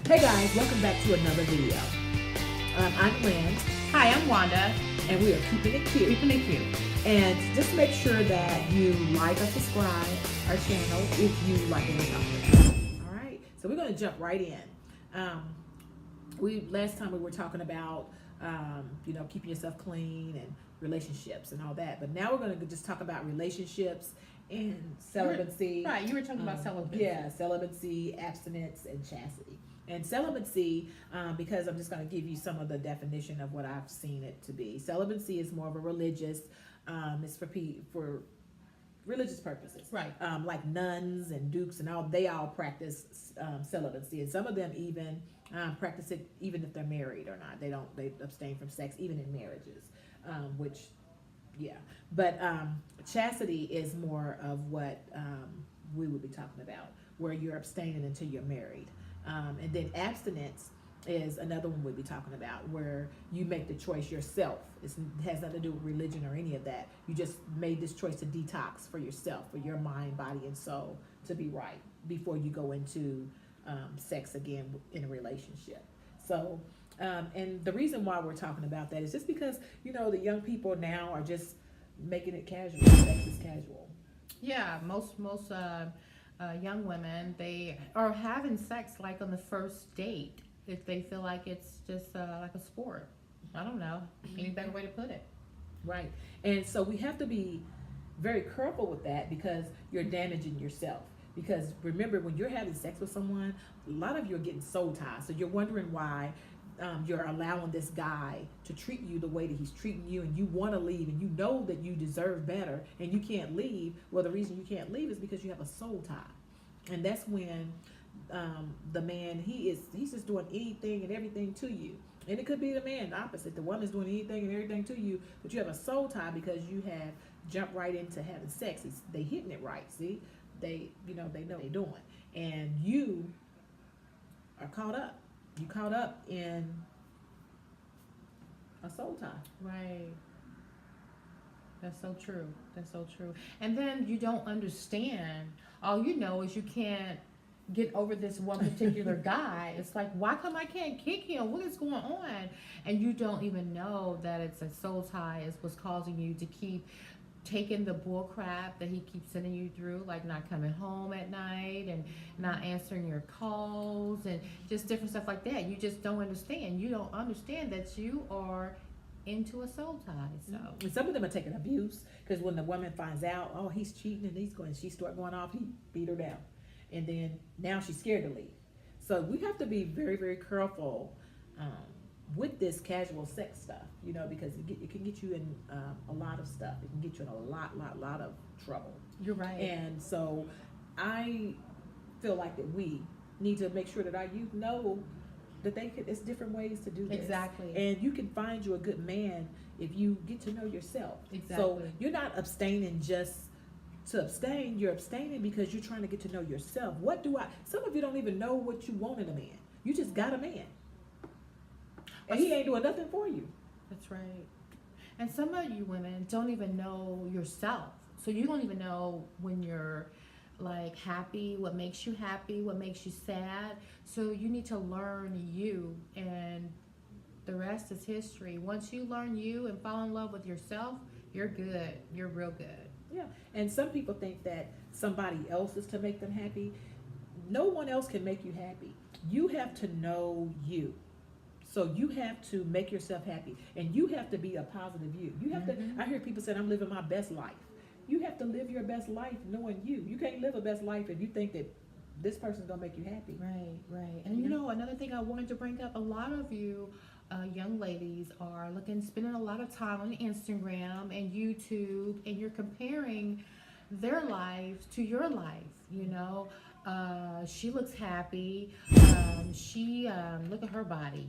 Hey guys, welcome back to another video. I'm Lynn, Hi, I'm Wanda. and we are keeping it cute. Keeping it cute. And just make sure that you like or subscribe our channel if you like what we're talking about. All right, so we're going to jump right in. Last time we were talking about keeping yourself clean and relationships and all that, but now we're going to just talk about relationships and celibacy. Right, you were talking about celibacy. Yeah, celibacy, abstinence, and chastity. And celibacy, because I'm just going to give you some of the definition of what I've seen it to be. Celibacy is more of a religious. It's for religious purposes, Right. Like nuns and dukes and all. They all practice celibacy, and some of them even practice it even if they're married or not. They abstain from sex even in marriages, which. Yeah, but chastity is more of what we would be talking about, where you're abstaining until you're married. And then abstinence is another one we'll be talking about, where you make the choice yourself. It has nothing to do with religion or any of that. You just made this choice to detox for yourself, for your mind, body, and soul to be right before you go into sex again in a relationship. So, and the reason why we're talking about that is just because, the young people now are just making it casual. Sex is casual. Yeah, most young women, they are having sex like on the first date if they feel like it's just like a sport. I don't know any better way to put it. Right. And so we have to be very careful with that because you're damaging yourself. Because remember, when you're having sex with someone, a lot of you are getting soul ties. So you're wondering why you're allowing this guy to treat you the way that he's treating you, and you want to leave, and you know that you deserve better, and you can't leave. Well, the reason you can't leave is because you have a soul tie, and that's when the man he's just doing anything and everything to you, and it could be the man the opposite. The woman's doing anything and everything to you, but you have a soul tie because you have jumped right into having sex. They hitting it right. See, they know they're doing, and you are caught up. You caught up in a soul tie. Right. That's so true. That's so true. And then you don't understand. All you know is you can't get over this one particular guy. It's like, why come I can't kick him? What is going on? And you don't even know that it's a soul tie is what's causing you to keep taking the bull crap that he keeps sending you through, like not coming home at night and not answering your calls and just different stuff like that. You just don't understand. You don't understand that you are into a soul tie. So And some of them are taking abuse because when the woman finds out, oh, he's cheating and she start going off, he beat her down, and then now she's scared to leave. So we have to be very, very careful with this casual sex stuff, because it can get you in a lot of stuff. It can get you in a lot of trouble. you're right. And so I feel like that we need to make sure that our youth know that it's different ways to do this. Exactly. And you can find you a good man if you get to know yourself. Exactly. So you're not abstaining just to abstain. You're abstaining because you're trying to get to know yourself. Some of you don't even know what you want in a man. You just got a man. And he ain't doing nothing for you. That's right. And some of you women don't even know yourself. So you don't even know when you're like happy, what makes you happy, what makes you sad. So you need to learn you, and the rest is history. Once you learn you and fall in love with yourself, you're good. You're real good. Yeah. And some people think that somebody else is to make them happy. No one else can make you happy. You have to know you. So you have to make yourself happy, and you have to be a positive you. You have to. I hear people saying, "I'm living my best life." You have to live your best life knowing you. You can't live a best life if you think that this person's gonna make you happy. Right. And another thing I wanted to bring up, a lot of you young ladies are spending a lot of time on Instagram and YouTube, and you're comparing their lives to your life. She looks happy. She look at her body.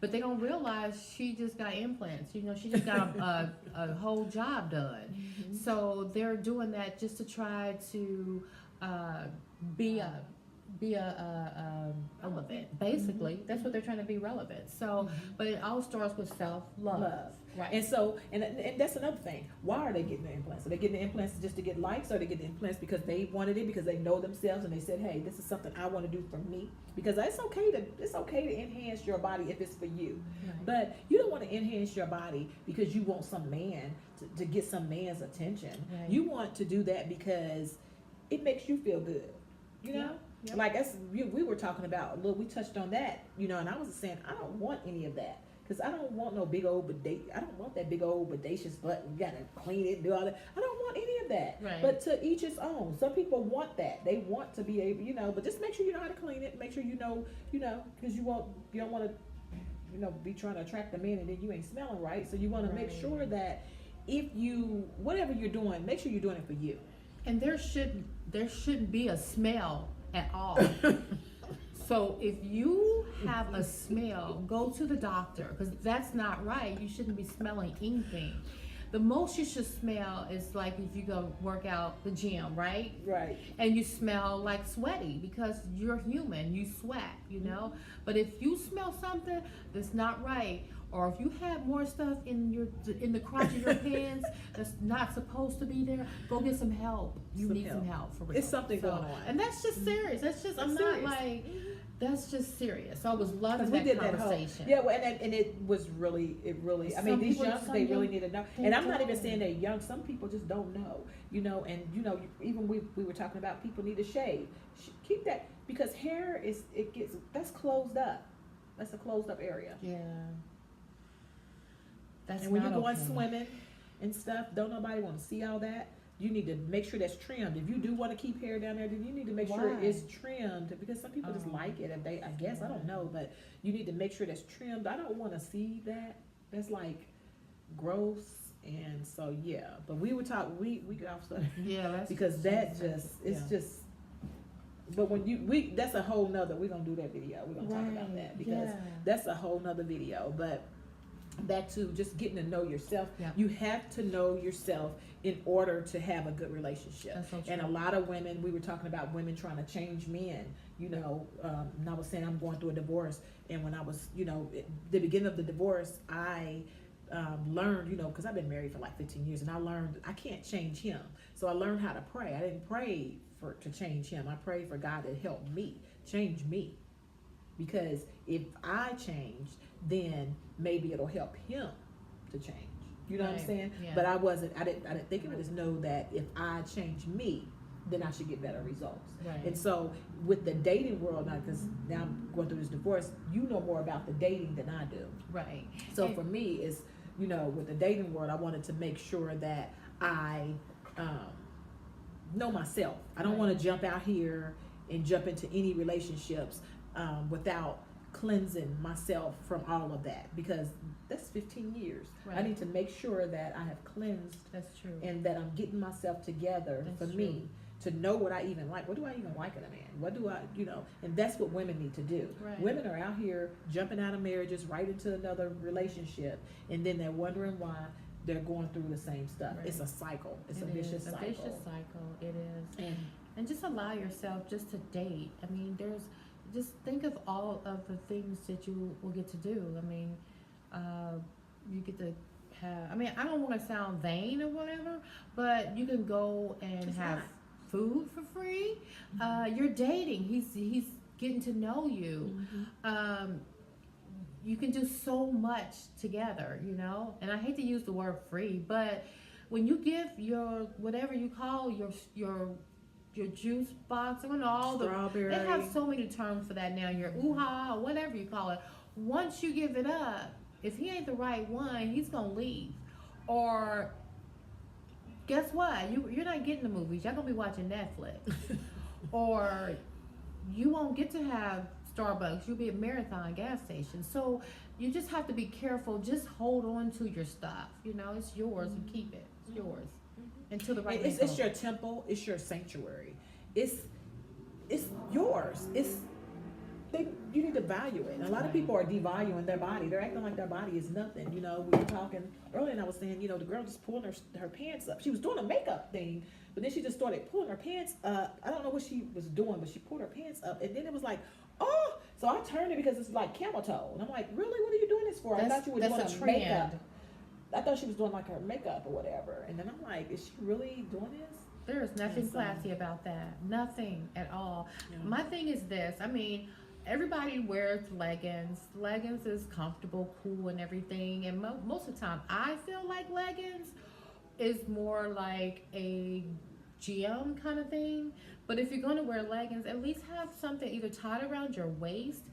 But they don't realize she just got implants. She just got a whole job done. Mm-hmm. So they're doing that just to try to be a basically. That's what they're trying to be relevant. So, but it all starts with self-love. Love. Right. And so, and that's another thing. Why are they getting the implants? Are they getting the implants just to get likes, or are they getting the implants because they wanted it, because they know themselves and they said, hey, this is something I want to do for me? Because it's okay to enhance your body if it's for you. Right. But you don't want to enhance your body because you want some man to get some man's attention. Right. You want to do that because it makes you feel good. You know? Yep. Like we were talking about, look, we touched on that, and I was saying, I don't want any of that. Because I don't want no big old I don't want that big old bodacious butt. You gotta clean it and do all that. I don't want any of that. Right. But to each his own. Some people want that. They want to be able, but just make sure you know how to clean it. Make sure you know, because you don't want to, be trying to attract a man and then you ain't smelling right. So you want to make sure that whatever you're doing, make sure you're doing it for you. And there shouldn't be a smell at all. So if you have a smell, go to the doctor, because that's not right. You shouldn't be smelling anything. The most you should smell is like if you go work out the gym, right? Right. And you smell like sweaty because you're human. You sweat, But if you smell something that's not right, or if you have more stuff in the crotch of your pants that's not supposed to be there, go get some help. You need some help for real. It's something going on. And that's just serious. That's just, I'm serious. not like, that's just serious. So I was loving we that did conversation. That whole, and it was really, I mean, these youngsters, they really need to know. And I'm not even saying they're young. Some people just don't know, and even we were talking about people need to shave. Keep that, because hair that's closed up. That's a closed up area. Yeah. That's and when not you're going okay. swimming and stuff, don't nobody want to see all that. You need to make sure that's trimmed. If you do want to keep hair down there, then you need to make sure it's trimmed, because some people just like it. If I guess, I don't know, but you need to make sure that's trimmed. I don't want to see that. That's like gross. And so, yeah, but we would talk, we got off stuff. Yeah, that's because just, but when that's a whole nother, we're going to do that video. We're going to talk about that, because that's a whole nother video. But back to just getting to know yourself. Yeah. You have to know yourself in order to have a good relationship. That's so true. And a lot of women, we were talking about women trying to change men, and I was saying I'm going through a divorce, and when I was, at the beginning of the divorce, I learned, because I've been married for like 15 years, and I learned I can't change him. So I learned how to pray. I didn't pray to change him. I prayed for God to help me, change me. Because if I change, then maybe it'll help him to change. You know what I'm saying? Yeah. But I didn't think of it as know that if I change me, then I should get better results. Right. And so with the dating world now, because now I'm going through this divorce, you know more about the dating than I do. Right. So for me, it's, with the dating world, I wanted to make sure that I know myself. I don't want to jump out here and jump into any relationships without cleansing myself from all of that, because that's 15 years. Right. I need to make sure that I have cleansed. That's true. And that I'm getting myself together That's for me to know what I even like. What do I even like in a man? What do I, and that's what women need to do. Right. Women are out here jumping out of marriages right into another relationship, and then they're wondering why they're going through the same stuff. Right. It's a cycle. It's a vicious cycle. A vicious cycle. It is. And just allow yourself just to date. I mean, just think of all of the things that you will get to do. I mean, you get to have, I don't want to sound vain or whatever, but you can go and have food for free. You're dating. He's getting to know you. You can do so much together, and I hate to use the word free, but when you give your, whatever you call your juice box, all strawberry. They have so many terms for that now. Your ooh-ha, whatever you call it. Once you give it up, if he ain't the right one, he's gonna leave. Or guess what? You're not getting the movies. Y'all gonna be watching Netflix. Or you won't get to have Starbucks. You'll be at Marathon gas station. So you just have to be careful. Just hold on to your stuff. It's yours and keep it. It's yours. Until the right. It's your temple. It's your sanctuary. It's yours. You need to value it. And a lot of people are devaluing their body. They're acting like their body is nothing. We were talking earlier, and I was saying, the girl just pulling her pants up. She was doing a makeup thing, but then she just started pulling her pants up. I don't know what she was doing, but she pulled her pants up, and then it was like, oh. So I turned it because it's like camel toe. And I'm like, really? What are you doing this for? I thought you were doing that's a a trend. makeup. I thought she was doing like her makeup or whatever. And then I'm like, is she really doing this? There is nothing And so- classy about that. Nothing at all. Yeah. My thing is this. I mean, everybody wears leggings. Leggings is comfortable, cool, and everything. And most of the time, I feel like leggings is more like a gym kind of thing. But if you're going to wear leggings, at least have something either tied around your waist.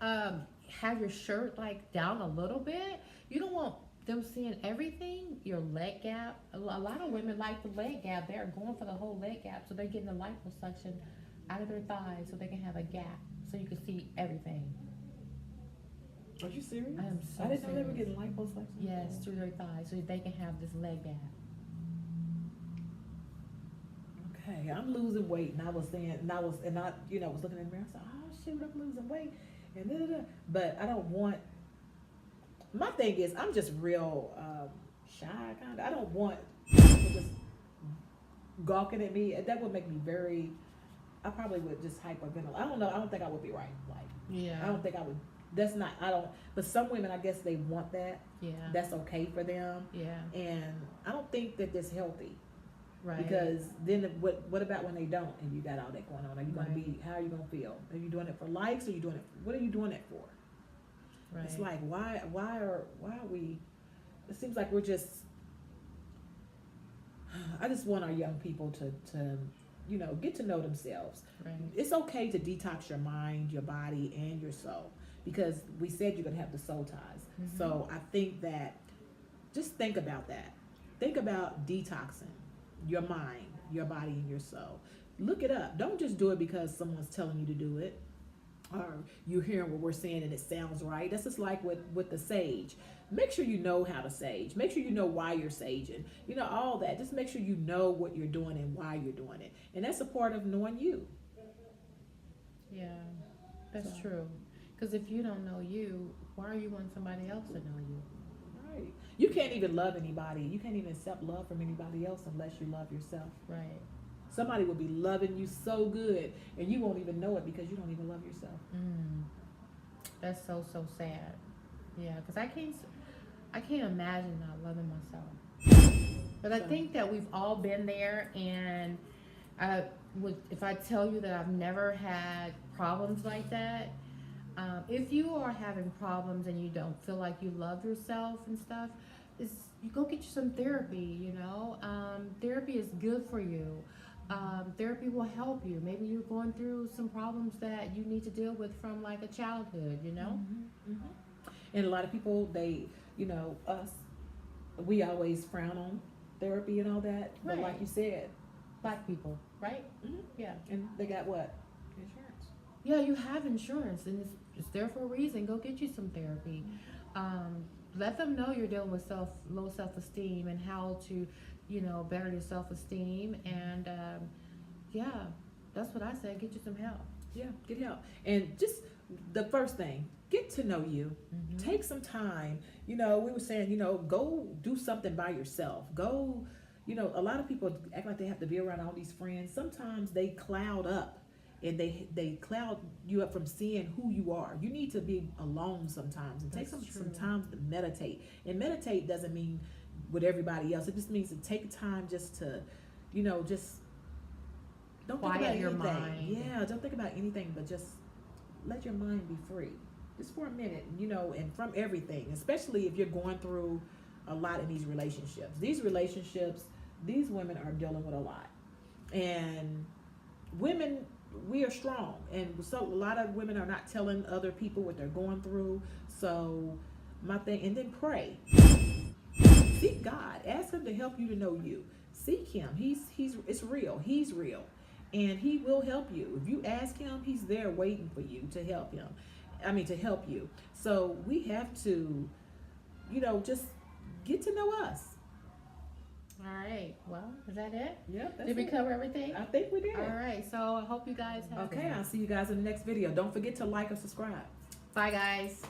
Have your shirt like down a little bit. You don't want them seeing everything, your leg gap. A lot of women like the leg gap. They're going for the whole leg gap, so they're getting the liposuction out of their thighs so they can have a gap, so you can see everything. Are you serious? I am so I didn't know they were serious. getting liposuction. Yes, through their thighs, so they can have this leg gap. Okay, I'm losing weight, and I was saying, and I was looking in the mirror. I said, oh shoot, I'm losing weight, and but I don't want. My thing is, I'm just real shy, kind of. I don't want people just gawking at me. That would make me very. I probably would just hyperventilate. I don't know. I don't think I would be right. Like, Yeah. I don't think I would. That's not. I don't. But some women, I guess, they want that. Yeah. That's okay for them, Yeah. and I don't think that that's healthy. Right. Because then what about when they don't and you got all that going on? Are you gonna Right. be, how are you gonna feel? Are you doing it for likes, or are you doing it, what are you doing it for? Right. It's like, why are we, it seems like we're just, I just want our young people to get to know themselves. Right. It's okay to detox your mind, your body, and your soul, because we said you're gonna have the soul ties. Mhm. So I think that, just think about that. Think about detoxing your mind, your body, and your soul. Look it up. Don't just do it because someone's telling you to do it, or you're hearing what we're saying and it sounds right. That's just like with the sage. Make sure you know how to sage. Make sure you know why you're saging. All that. Just make sure you know what you're doing and why you're doing it. And that's a part of knowing you. Yeah. That's So. true. Because if you don't know you, why are you wanting somebody else to know you? Right. You can't even love anybody. You can't even accept love from anybody else unless you love yourself. Right. Somebody will be loving you so good and you won't even know it because you don't even love yourself. That's so sad. Yeah, because I can't imagine not loving myself. But I So. think that we've all been there, and if I tell you that I've never had problems like that, if you are having problems and you don't feel like you love yourself and stuff, you go get you some therapy. Therapy is good for you. Therapy will help you. Maybe you're going through some problems that you need to deal with from like a childhood, Mm-hmm. And a lot of people, us, we always frown on therapy and all that. But Right. like you said, Black people, right? Mhm. Yeah. and they got what? Insurance. Yeah, you have insurance, and it's there for a reason. Go get you some therapy. Let them know you're dealing with low self-esteem and how to, better your self-esteem. And yeah, that's what I said. Get you some help. Yeah, get help. And just the first thing, get to know you. Mm-hmm. Take some time. We were saying, go do something by yourself. Go, a lot of people act like they have to be around all these friends. Sometimes they cloud up and they cloud you up from seeing who you are. You need to be alone sometimes and take That's some true. time to meditate. And meditate doesn't mean with everybody else. It just means to take time just to, just don't Quiet think about your anything. mind. Yeah, don't think about anything, but just let your mind be free. Just for a minute, and from everything, especially if you're going through a lot in these relationships. These women are dealing with a lot. And women, we are strong. And so a lot of women are not telling other people what they're going through. So my thing, and then pray. Seek God. Ask him to help you to know you. Seek him. It's real. He's real. And he will help you. If you ask him, he's there waiting for you to help him. To help you. So we have to, just get to know us. All right. Well, is that it? Yep. That's Did we it. cover everything? I think we did. All right. So I hope you guys have. Okay, I'll see you guys in the next video. Don't forget to like or subscribe. Bye, guys.